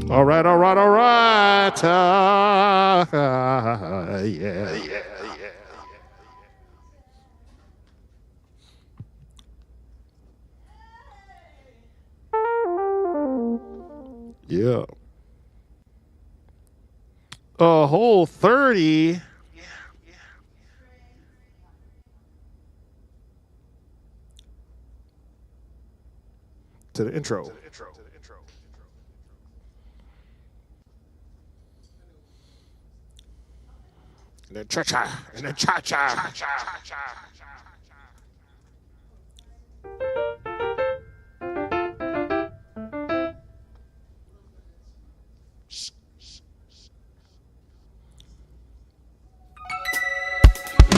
All right, all right, all right. Yeah. Yeah. A whole 30. To the intro. And then cha-cha. And then cha-cha.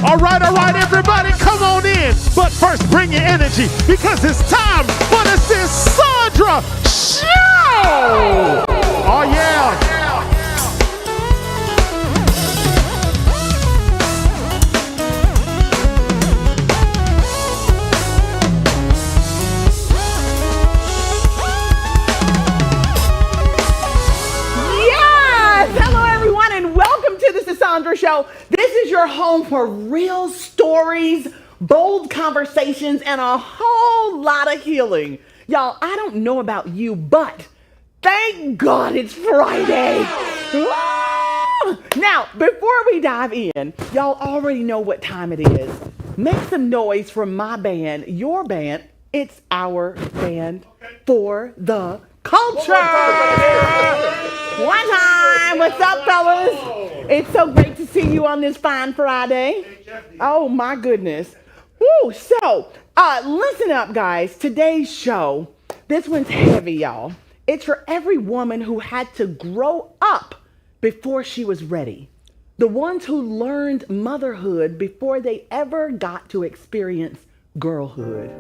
All right, everybody, come on in. But first, bring your energy because it's time for the Sisaundra Show. Oh, yeah. Sisaundra Show. This is your home for real stories, bold conversations, and a whole lot of healing. Y'all, I don't know about you, but thank God it's Friday. Now, before we dive in, y'all already know what time it is. Make some noise for my band, your band. It's our band for the culture. One time. What's up, fellas? It's so great to see you on this fine Friday. Oh, my goodness. Woo. So, listen up, guys. Today's show, this one's heavy, y'all. It's for every woman who had to grow up before she was ready. The ones who learned motherhood before they ever got to experience girlhood.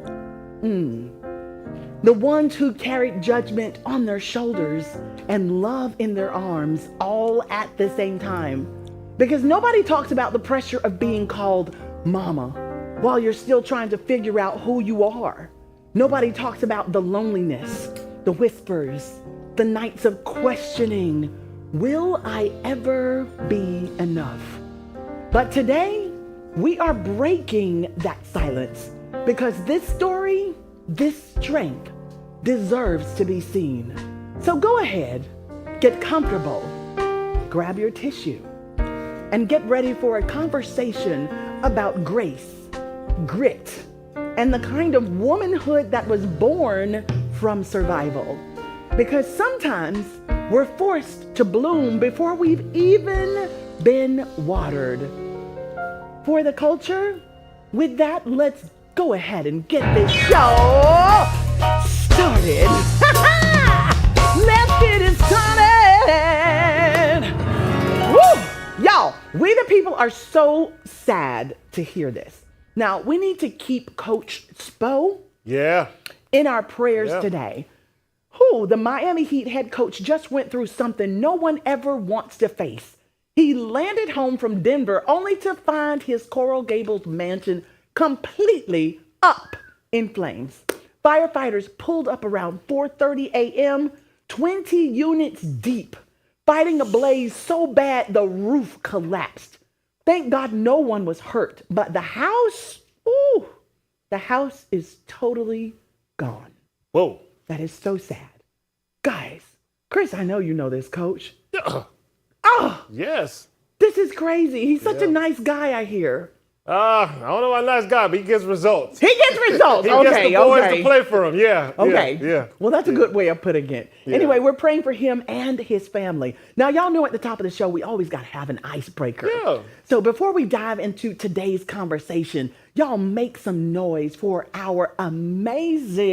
The ones who carried judgment on their shoulders and love in their arms all at the same time. Because nobody talks about the pressure of being called mama while you're still trying to figure out who you are. Nobody talks about the loneliness, the whispers, the nights of questioning. Will I ever be enough? But today, we are breaking that silence because this story, this strength deserves to be seen. So go ahead, get comfortable, grab your tissue, and get ready for a conversation about grace, grit, and the kind of womanhood that was born from survival. Because sometimes we're forced to bloom before we've even been watered. For the culture, with that, let's go ahead and get this show started. Let's get it started. Woo! Y'all, we the people are so sad to hear this. Now, we need to keep Coach Spo in our prayers today. The Miami Heat head coach just went through something no one ever wants to face. He landed home from Denver only to find his Coral Gables mansion completely up in flames. Firefighters pulled up around 4:30 a.m., 20 units deep, fighting a blaze so bad the roof collapsed. Thank God no one was hurt, but the house is totally gone. Whoa. That is so sad. Guys, Chris, I know you know this, coach. Yes. This is crazy. He's such a nice guy, I hear. I don't know about nice guy, but he gets results. He gets results. He gets the boys to play for him. Yeah. Okay. Yeah. Well, that's a good way of putting it. Yeah. Anyway, we're praying for him and his family. Now, y'all know at the top of the show, we always got to have an icebreaker. Yeah. So before we dive into today's conversation, y'all make some noise for our amazing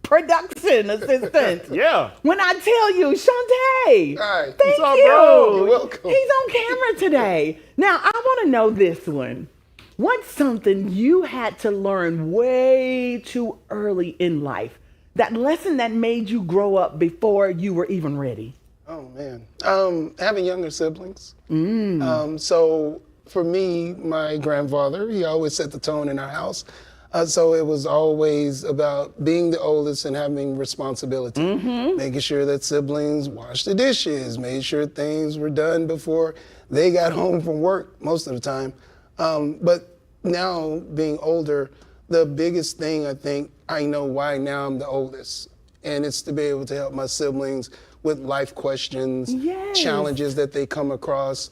production assistant. Yeah. When I tell you, Shantae. Hi. Thank up, you. bro? You're welcome. He's on camera today. Now, I want to know this one. What's something you had to learn way too early in life? That lesson that made you grow up before you were even ready? Oh, man. Having younger siblings. So for me, my grandfather, he always set the tone in our house. So it was always about being the oldest and having responsibility, making sure that siblings washed the dishes, made sure things were done before they got home from work most of the time. But now being older, the biggest thing I think I know why now I'm the oldest, and it's to be able to help my siblings with life questions, challenges that they come across,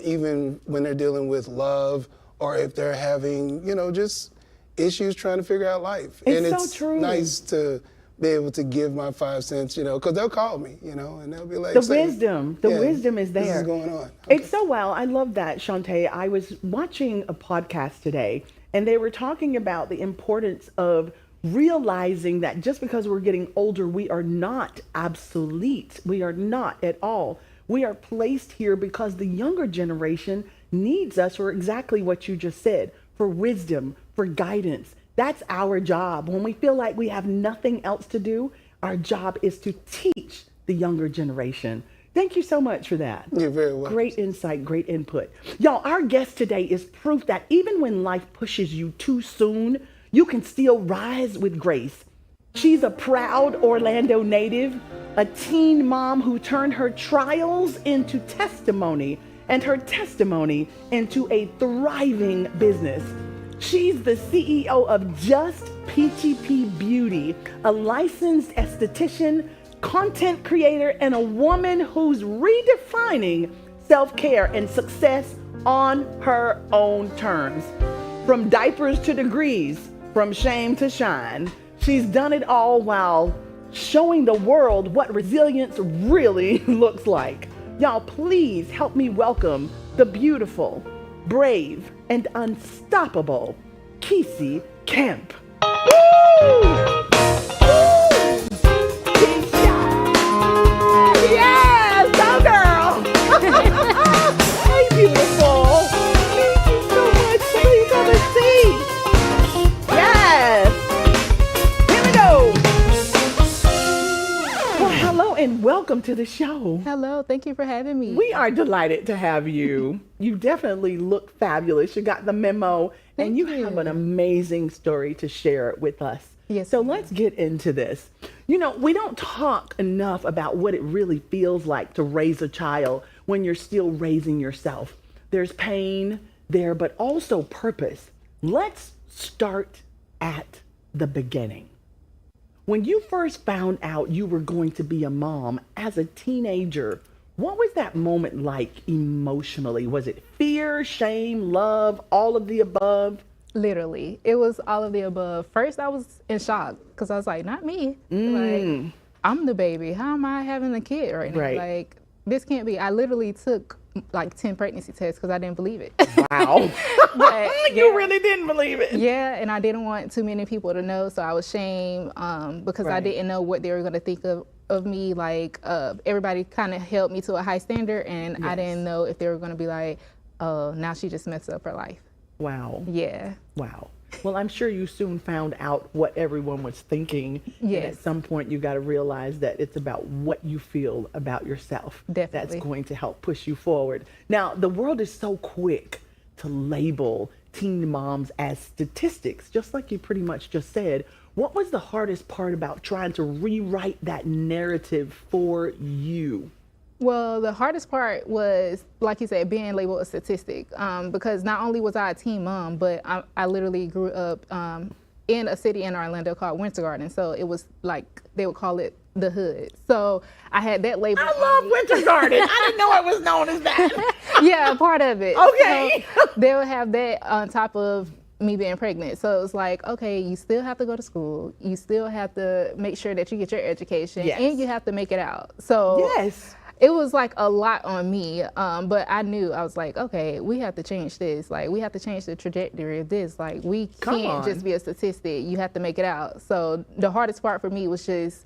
even when they're dealing with love or if they're having, just issues trying to figure out life. It's so true. Nice to be able to give my 5 cents, because they'll call me, and they'll be like, the wisdom is there. This is going on. It's so well. I love that, Shantae. I was watching a podcast today, and they were talking about the importance of realizing that just because we're getting older, we are not obsolete. We are not at all. We are placed here because the younger generation needs us for exactly what you just said, for wisdom, for guidance. That's our job. When we feel like we have nothing else to do, our job is to teach the younger generation. Thank you so much for that. You're very welcome. Great insight, great input. Y'all, our guest today is proof that even when life pushes you too soon, you can still rise with grace. She's a proud Orlando native, a teen mom who turned her trials into testimony and her testimony into a thriving business. She's the CEO of Just PTP Beauty, a licensed esthetician, content creator, and a woman who's redefining self-care and success on her own terms. From diapers to degrees, from shame to shine, she's done it all while showing the world what resilience really looks like. Y'all, please help me welcome the beautiful, brave, and unstoppable Kesey Kemp. Woo! Woo! Keisha! Yes, go girl! Hey, beautiful. Thank you so much. Please have a seat. Yes. Here we go. Well, hello and welcome to the show. Hello, thank you for having me. We are delighted to have you. You definitely look fabulous. You got the memo, and you have an amazing story to share with us. Yes. So let's get into this. We don't talk enough about what it really feels like to raise a child when you're still raising yourself. There's pain there, but also purpose. Let's start at the beginning. When you first found out you were going to be a mom as a teenager, what was that moment like emotionally? Was it fear, shame, love, all of the above? Literally, it was all of the above. First, I was in shock because I was like, not me. Like, I'm the baby. How am I having a kid right now? Right. Like, this can't be. I literally took like 10 pregnancy tests because I didn't believe it. Wow. But, You really didn't believe it. Yeah, and I didn't want too many people to know, so I was shamed because I Right. didn't know what they were going to think of me. Like, everybody kind of held me to a high standard, and I didn't know if they were going to be like, oh, now she just messed up her life. Wow. Yeah. Wow. Well, I'm sure you soon found out what everyone was thinking. Yes. And at some point, you got to realize that it's about what you feel about yourself. Definitely. That's going to help push you forward. Now, the world is so quick to label teen moms as statistics, just like you pretty much just said. What was the hardest part about trying to rewrite that narrative for you? Well, the hardest part was, like you said, being labeled a statistic, because not only was I a teen mom, but I literally grew up in a city in Orlando called Winter Garden. So it was like, they would call it the hood. So I had that label. I love Winter Garden. I didn't know it was known as that. Yeah, part of it. Okay. So they would have that on top of me being pregnant. So it was like, okay, you still have to go to school. You still have to make sure that you get your education. Yes. And you have to make it out. So Yes. it was like a lot on me, but I knew, I was like, okay, we have to change this. Like, we have to change the trajectory of this. Like, we can't just be a statistic. You have to make it out. So the hardest part for me was just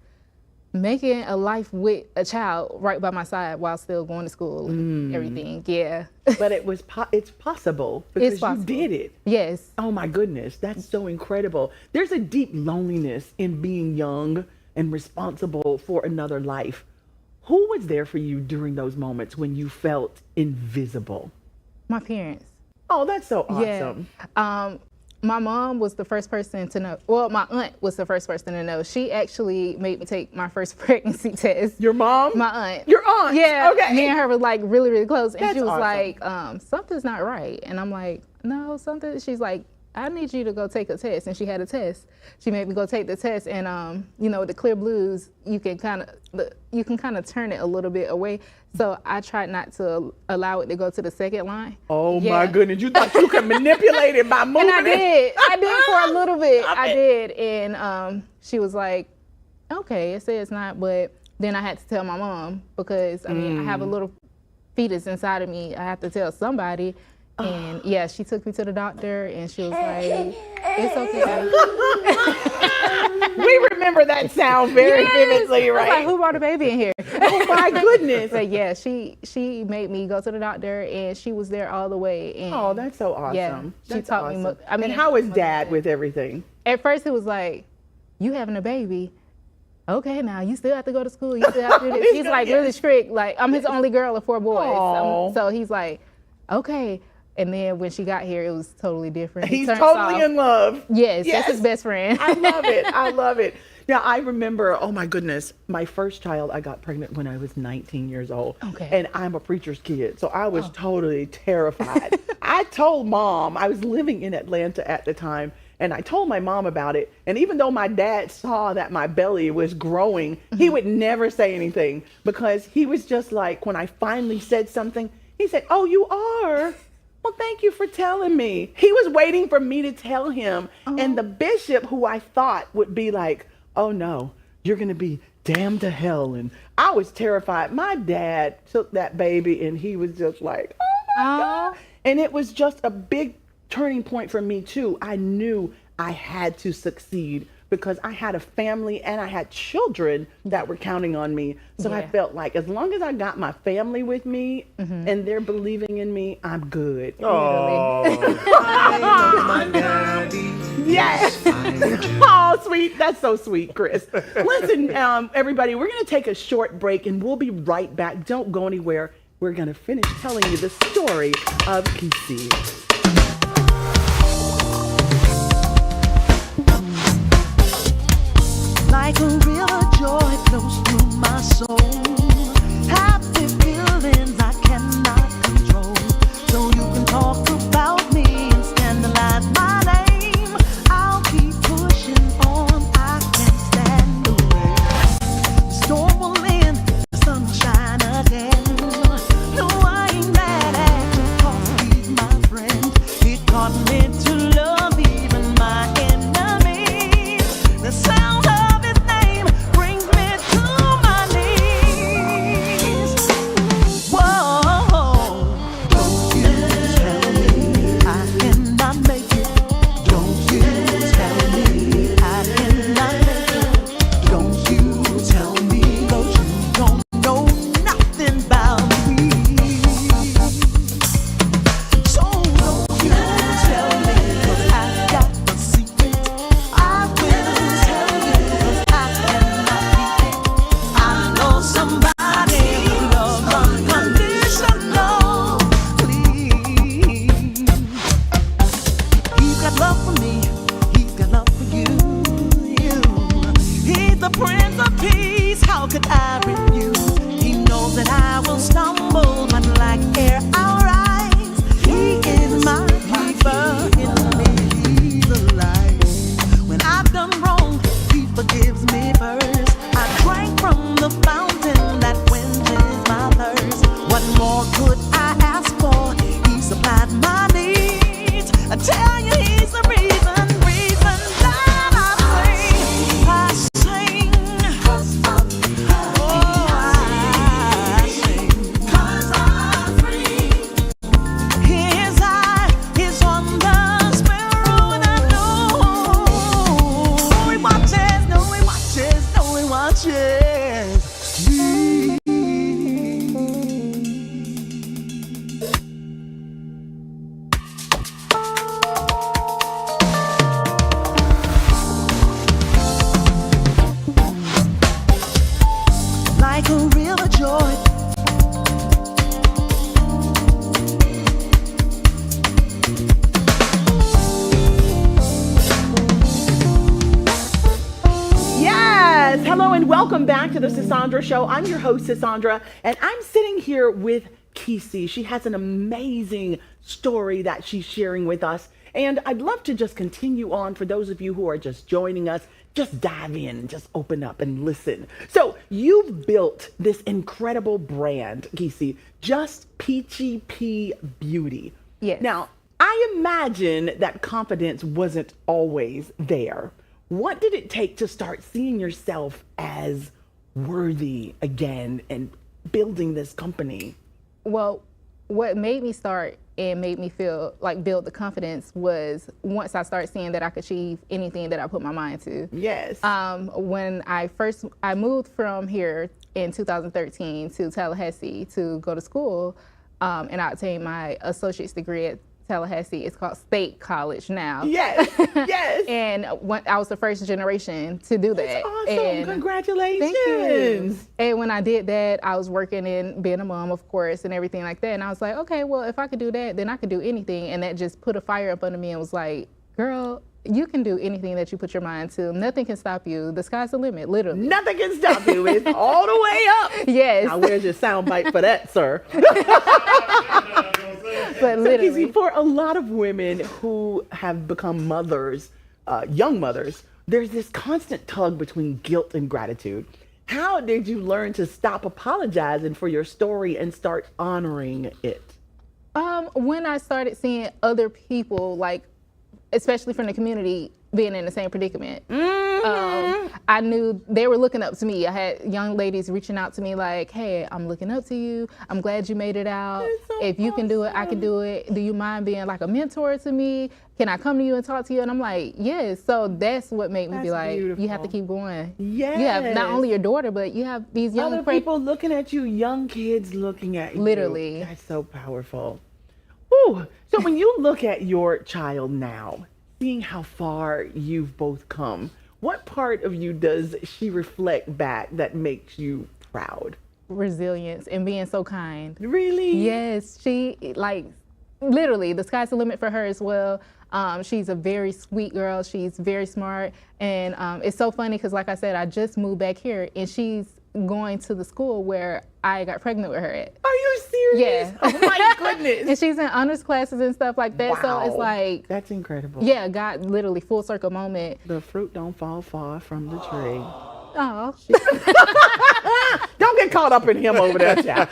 making a life with a child right by my side while still going to school and everything. Yeah. But it's possible because possible. you did it. Yes. Oh my goodness, that's so incredible. There's a deep loneliness in being young and responsible for another life. Who was there for you during those moments when you felt invisible? My parents. Oh, that's so awesome. Yeah. My mom was the first person to know. Well, my aunt was the first person to know. She actually made me take my first pregnancy test. Your mom? My aunt. Your aunt? Yeah. Okay. Me and her were like really, really close. And That's she was awesome. like, something's not right. And I'm like, no, something. She's like, I need you to go take a test. And she had a test. She made me go take the test. And, you know, the clear blues, you can kind of turn it a little bit away. So I tried not to allow it to go to the second line. Oh my goodness. You thought you could manipulate it by moving And I did. I did for a little bit. Stop I it. did. And she was like, okay, it says not. But then I had to tell my mom because, I mean, I have a little fetus inside of me. I have to tell somebody. And yeah, she took me to the doctor and she was like, it's okay. We remember that sound very vividly, I was right? like, who brought a baby in here? Oh my goodness. But yeah, she made me go to the doctor and she was there all the way. And Oh, that's so awesome. yeah, she That's taught me. awesome. I mean, and how is Dad with everything? At first, it was like, you having a baby. Okay, now you still have to go to school. You still have to do this. He's like really strict. Like, I'm his only girl of 4 boys. So he's like, okay. And then when she got here, it was totally different. He's turned totally soft. in love. Yes, that's his best friend. I love it. I love it. Now, I remember, oh my goodness, my first child, I got pregnant when I was 19 years old. Okay. And I'm a preacher's kid, so I was totally terrified. I told Mom, I was living in Atlanta at the time, and I told my mom about it. And even though my dad saw that my belly was growing, he would never say anything because he was just like, when I finally said something, he said, oh, you are? Well, thank you for telling me. He was waiting for me to tell him. And the bishop, who I thought would be like, oh no, you're going to be damned to hell. And I was terrified. My dad took that baby and he was just like, oh my God. And it was just a big turning point for me too. I knew I had to succeed because I had a family and I had children that were counting on me. So I felt like as long as I got my family with me and they're believing in me, I'm good. Oh, Yes. Oh, sweet. That's so sweet, Chris. Listen, everybody, we're going to take a short break and we'll be right back. Don't go anywhere. We're going to finish telling you the story of Kisi. Like a river, joy flows through my soul. Happy feelings I cannot control. So you can talk about me and scandalize my name. I'll keep pushing on, I can't stand the rain. The storm will end, the sun will shine again. No, I ain't mad at you, 'cause he's my friend. He taught me to love even my enemies. The sound of everyone. Welcome back to the Sisaundra Show. I'm your host, Sisaundra, and I'm sitting here with Kisi. She has an amazing story that she's sharing with us. And I'd love to just continue on for those of you who are just joining us. Just dive in, just open up and listen. So you've built this incredible brand, Kisi, Just Peachy P Beauty. Yes. Now, I imagine that confidence wasn't always there. What did it take to start seeing yourself as worthy again and building this company? Well, what made me start and made me feel like build the confidence was once I started seeing that I could achieve anything that I put my mind to. Yes. When I moved from here in 2013 to Tallahassee to go to school, and I obtained my associate's degree at Tallahassee. It's called State College now. Yes, yes. And I was the first generation to do that. That's awesome. And congratulations. Thank you. And when I did that, I was working in being a mom, of course, and everything like that. And I was like, okay, well, if I could do that, then I could do anything. And that just put a fire up under me and was like, girl, you can do anything that you put your mind to. Nothing can stop you. The sky's the limit, literally. Nothing can stop you. It's all the way up. Yes. Now, where's your soundbite for that, sir? But literally. So, for a lot of women who have become mothers, young mothers, there's this constant tug between guilt and gratitude. How did you learn to stop apologizing for your story and start honoring it? When I started seeing other people, like, especially from the community, being in the same predicament. I knew they were looking up to me. I had young ladies reaching out to me like, hey, I'm looking up to you. I'm glad you made it out. So if you can do it, I can do it. Do you mind being like a mentor to me? Can I come to you and talk to you? And I'm like, yes. So that's what made me be like, beautiful. You have to keep going. Yes. You have not only your daughter, but you have these young other people looking at you, young kids looking at you. Literally. That's so powerful. Whew. So when you look at your child now, seeing how far you've both come, what part of you does she reflect back that makes you proud? Resilience and being so kind. Really? Yes, she, like, literally, the sky's the limit for her as well. She's a very sweet girl. She's very smart. And it's so funny because, like I said, I just moved back here and she's going to the school where I got pregnant with her at. Are you serious? Yeah. Oh my goodness. And she's in honors classes and stuff like that. Wow. So it's like, that's incredible. yeah, God, literally full circle moment. The fruit don't fall far from the tree. Oh, Don't get caught up in him over there, child.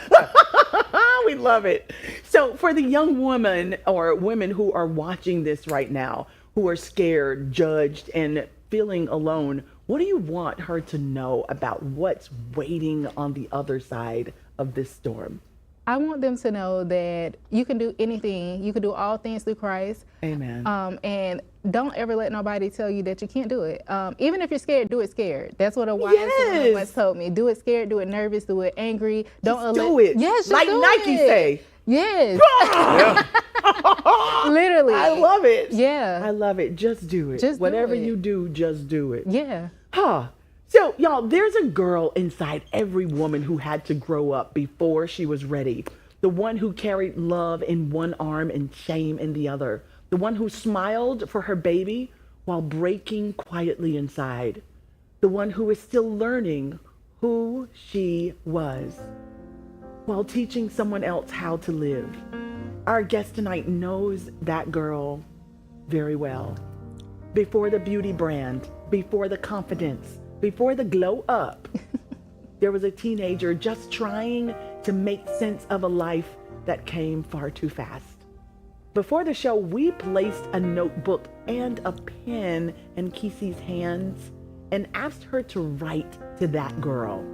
We love it. So for the young woman or women who are watching this right now, who are scared, judged, and feeling alone, what do you want her to know about what's waiting on the other side of this storm? I want them to know that you can do anything. You can do all things through Christ. Amen. And don't ever let nobody tell you that you can't do it. Even if you're scared, do it scared. That's what a wise woman once told me. Do it scared, do it nervous, do it angry. Just do it. Yes, like do Nike it. say. Yes. Literally. I love it. Yeah. I love it. Just do it. Just do whatever it. you do, just do it. Yeah. Huh. So, y'all, there's a girl inside every woman who had to grow up before she was ready. The one who carried love in one arm and shame in the other. The one who smiled for her baby while breaking quietly inside. The one who is still learning who she was while teaching someone else how to live. Our guest tonight knows that girl very well. Before the beauty brand, before the confidence, before the glow up, there was a teenager just trying to make sense of a life that came far too fast. Before the show, we placed a notebook and a pen in Kisi's hands and asked her to write to that girl,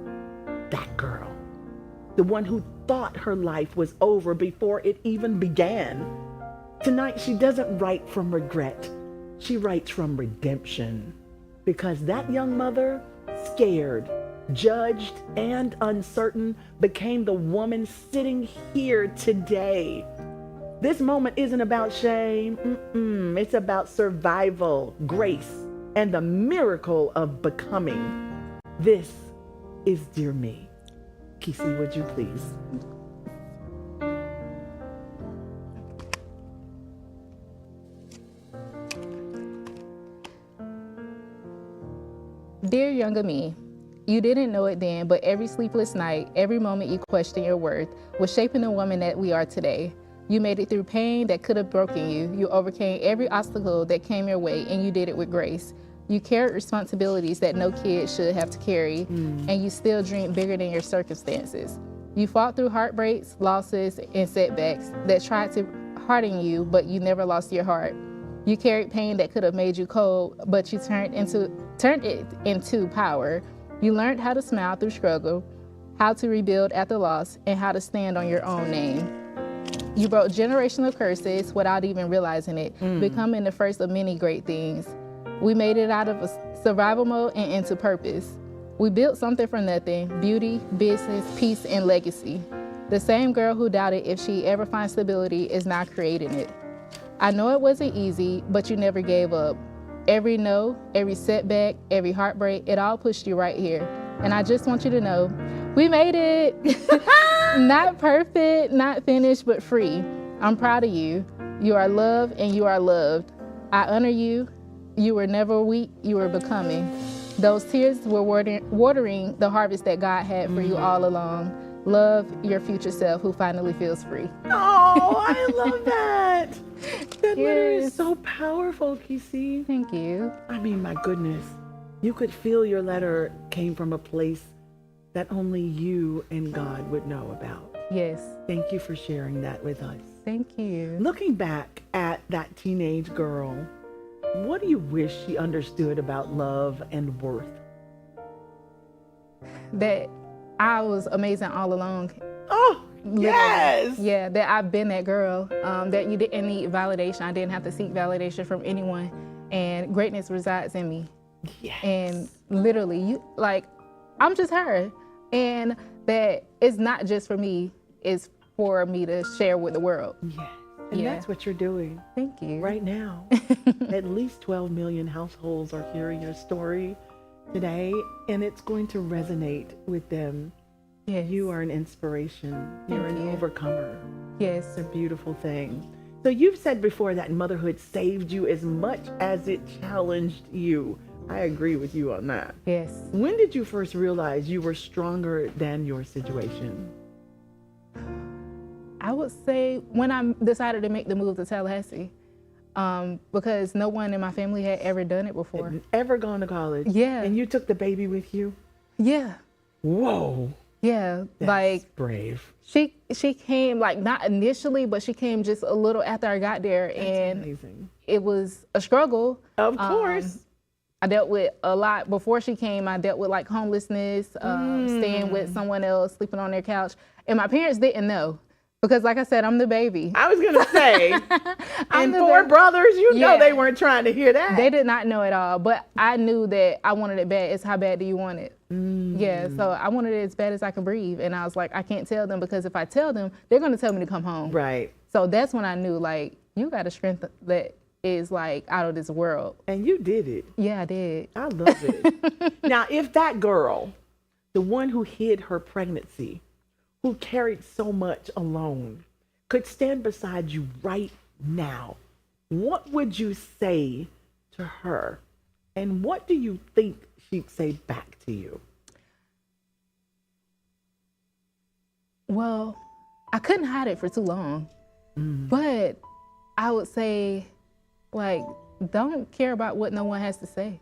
the one who thought her life was over before it even began. Tonight, she doesn't write from regret. She writes from redemption. Because that young mother, scared, judged, and uncertain, became the woman sitting here today. This moment isn't about shame. It's about survival, grace, and the miracle of becoming. This is Dear Me. Kisi, would you please? Dear younger me, You didn't know it then, but every sleepless night, every moment you questioned your worth was shaping the woman that we are today. You made it through pain that could have broken you. You overcame every obstacle that came your way, and you did it with grace. You carried responsibilities that no kid should have to carry, and you still dreamed bigger than your circumstances. You fought through heartbreaks, losses, and setbacks that tried to harden you, but you never lost your heart. You carried pain that could have made you cold, but you turned it into power. You learned how to smile through struggle, how to rebuild after loss, and how to stand on your own name. You broke generational curses without even realizing it, becoming the first of many great things. We made it out of a survival mode and into purpose. We built something from nothing: beauty, business, peace, and legacy. The same girl who doubted if she ever finds stability is now creating it. I know it wasn't easy, but you never gave up. Every no, every setback, every heartbreak, it all pushed you right here. And I just want you to know, we made it. Not perfect, not finished, but free. I'm proud of you. You are loved and you are loved. I honor you. You were never weak, you were becoming. Those tears were watering the harvest that God had for you all along. Love your future self who finally feels free. Oh, I love that. That letter is so powerful, Kisi. Thank you. I mean, my goodness. You could feel your letter came from a place that only you and God would know about. Yes. Thank you for sharing that with us. Thank you. Looking back at that teenage girl, what do you wish she understood about love and worth? That I was amazing all along. Oh, Literally. yes. Yeah, that I've been that girl, that you didn't need validation. I didn't have to seek validation from anyone. And greatness resides in me. Yes. And literally, I'm just her. And that it's not just for me, it's for me to share with the world. Yes. And that's what you're doing. Thank you. Right now. At least 12 million households are hearing your story today, and it's going to resonate with them. Yes. You are an inspiration. You're an overcomer. Yes. It's a beautiful thing. So you've said before that motherhood saved you as much as it challenged you. I agree with you on that. Yes. When did you first realize you were stronger than your situation? I would say when I decided to make the move to Tallahassee, because no one in my family had ever done it before. Had ever gone to college? Yeah. And you took the baby with you? Yeah. Whoa. Yeah. That's brave. She came, not initially, but she came just a little after I got there. That's and amazing. It was a struggle. Of course. I dealt with a lot before she came. I dealt with homelessness, staying with someone else, sleeping on their couch. And my parents didn't know. Because like I said, I'm the baby. I was going to say, and four brothers, know they weren't trying to hear that. They did not know at all. But I knew that I wanted it bad. It's how bad do you want it? Yeah, so I wanted it as bad as I could breathe. And I was like, I can't tell them, because if I tell them, they're going to tell me to come home. Right. So that's when I knew, you got a strength that is out of this world. And you did it. Yeah, I did. I love it. Now, if that girl, the one who hid her pregnancy, who carried so much alone, could stand beside you right now, what would you say to her? And what do you think she'd say back to you? Well, I couldn't hide it for too long. But I would say, don't care about what no one has to say.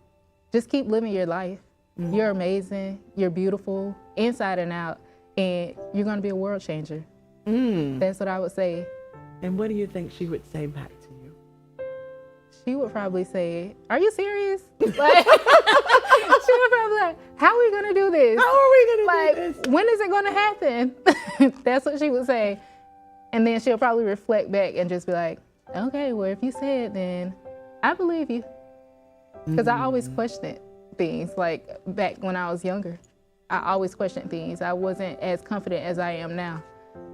Just keep living your life. You're amazing. You're beautiful, inside and out. And you're going to be a world changer. That's what I would say. And what do you think she would say back to you? She would probably say, are you serious? She would probably how are we going to do this? How are we going to do this? When is it going to happen? That's what she would say. And then she'll probably reflect back and just be like, okay, well, if you say it, then I believe you. Because I always questioned things, back when I was younger. I always questioned things. I wasn't as confident as I am now.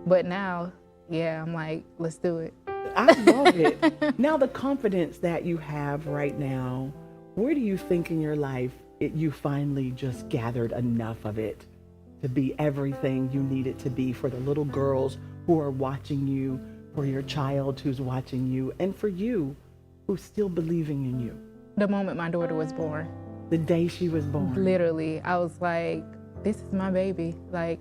But now, I'm like, let's do it. I love it. Now, the confidence that you have right now, where do you think in your life you finally just gathered enough of it to be everything you need it to be for the little girls who are watching you, for your child who's watching you, and for you who's still believing in you? The moment my daughter was born. the day she was born. Literally, I was like, this is my baby. Like,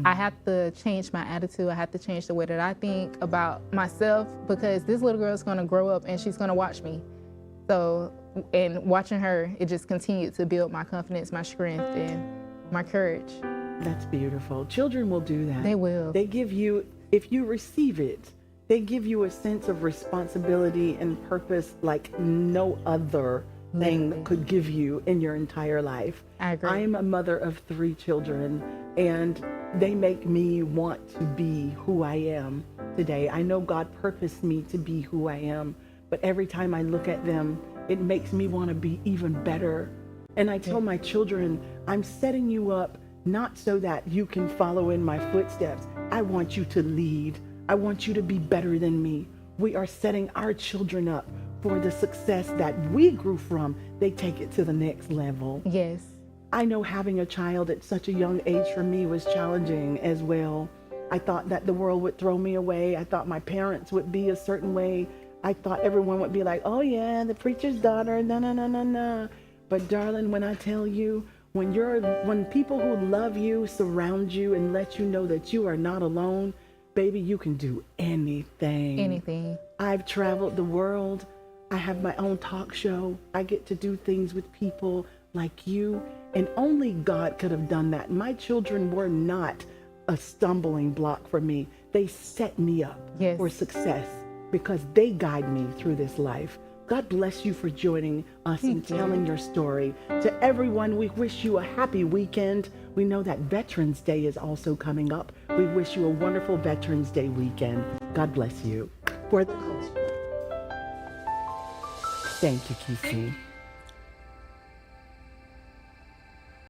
I have to change my attitude. I have to change the way that I think about myself, because this little girl is going to grow up and she's going to watch me. So, and watching her, it just continued to build my confidence, my strength, and my courage. That's beautiful. Children will do that. They will. They give you, if you receive it, they give you a sense of responsibility and purpose like no other thing could give you in your entire life. I agree. I'm a mother of 3 children, and they make me want to be who I am today. I know God purposed me to be who I am, but every time I look at them, it makes me want to be even better. And I tell my children, I'm setting you up not so that you can follow in my footsteps. I want you to lead. I want you to be better than me. We are setting our children up for the success that we grew from. They take it to the next level. Yes. I know having a child at such a young age for me was challenging as well. I thought that the world would throw me away. I thought my parents would be a certain way. I thought everyone would be like, oh yeah, the preacher's daughter, no. But darling, when I tell you, when people who love you surround you and let you know that you are not alone, baby, you can do anything. Anything. I've traveled the world. I have my own talk show. I get to do things with people like you, and only God could have done that. My children were not a stumbling block for me. They set me up for success because they guide me through this life. God bless you for joining us and telling your story. To everyone, we wish you a happy weekend. We know that Veterans Day is also coming up. We wish you a wonderful Veterans Day weekend. God bless you. For the Thank you, Kiki.